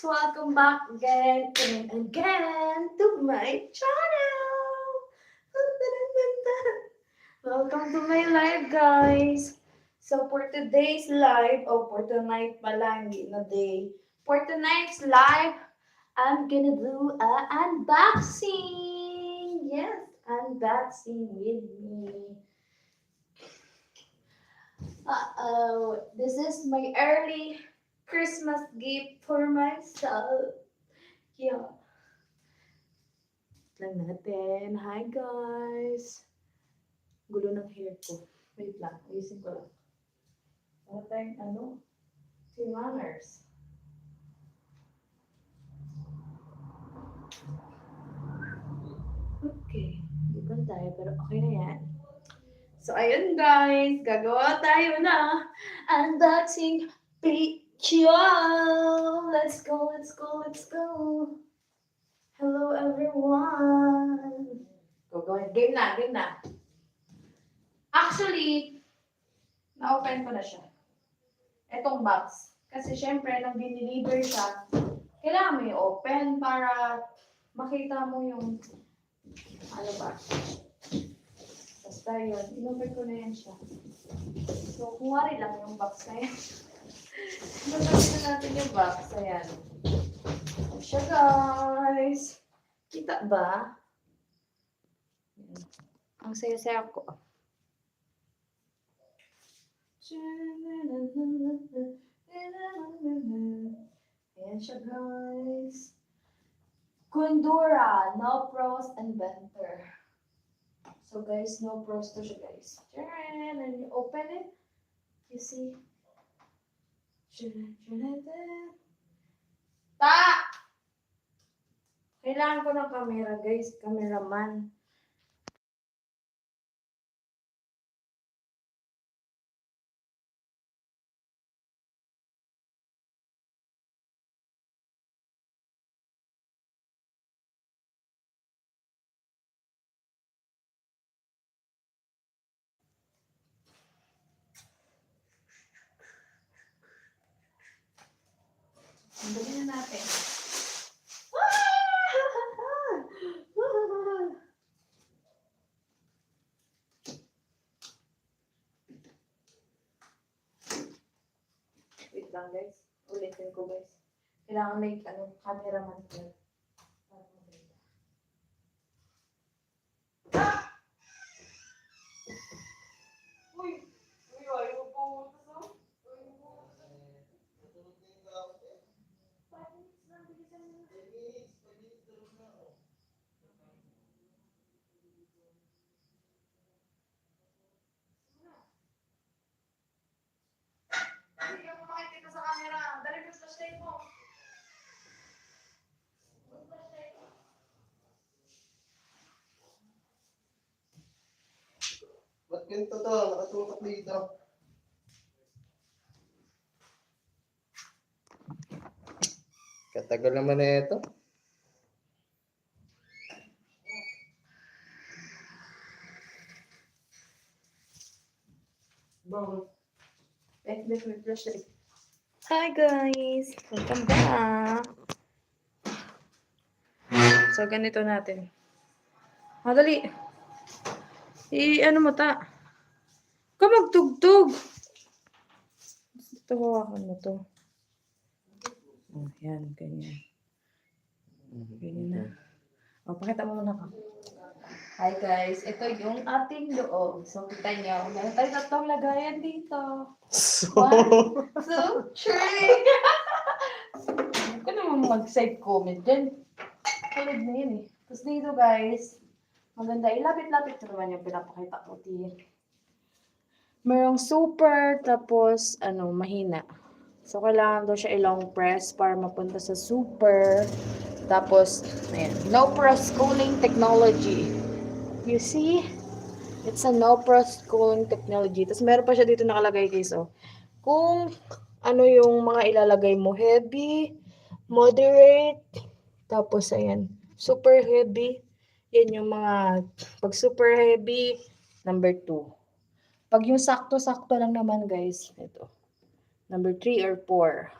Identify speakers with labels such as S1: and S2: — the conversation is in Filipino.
S1: Welcome back again and again to my channel. Welcome to my live, guys. So for today's live, for tonight pala, hindi na day. For tonight's live, I'm gonna do an unboxing. Yes, unboxing with me. This is my early Christmas gift for myself. Yeah. Lang natin. Hi, guys. Gulo ng hair ko. Wait lang. Ayusin ko lang. Para tayong si manners. Okay. Hindi pa tayo, pero okay na yan. So, ayun guys. Gagawa tayo na unboxing picture. Let's go, let's go, let's go. Hello, everyone. Go ahead. Game na, game na. Actually, na-open ko na siya. Etong box. Kasi syempre, nang diniliver siya, kailangan mo i-open para makita mo yung, ano ba. Basta yun, in-open ko na yan siya. So, kuwari lang yung box na yan. Nagawin na natin yung box. Ayan. So, siya guys. Kita ba? Ayan. Ang saya-saya ko. Ayan siya guys. Kundura, no pros inventor. So guys, no pros to siya guys. And you open it, you see. Ta! Kailangan ko ng camera guys, cameraman. Sandali na natin. Wait lang guys. Ulitin ko guys. Kailangan may cameraman ko. Uy! Uy, ayaw po. Hindi ako makikita sa camera. Dali mo flashlight mo.
S2: Ba't ganito to? Nakatutok dito. Katagal naman na ito.
S1: Hi guys! Welcome back! So, ganito natin. Madali! Ano mo ta? Ka magtugtog! Ito, hawakan mo to. Oh, yan, ganyan. Ganyan na. O, pakita mo muna ka. Hi guys, ito yung ating loob. So, kita nyo, meron tayo tatlong lagayan dito. One, two, three. Huwag ka naman mag-side comment dyan. Tulad na yun eh. Tapos dito guys, maganda. Ilapit-lapit ko naman yung pinapakita ko. Merong super, tapos mahina. So, kailangan daw siya i-long press para mapunta sa super. Tapos, ayan, no press cooling technology. You see? It's a no press cooling technology. Tapos, meron pa siya dito nakalagay guys, oh. Kung ano yung mga ilalagay mo, heavy, moderate, tapos ayan, super heavy. Yan yung mga, pag super heavy, number 2. Pag yung sakto-sakto lang naman guys, ito, number 3 or 4.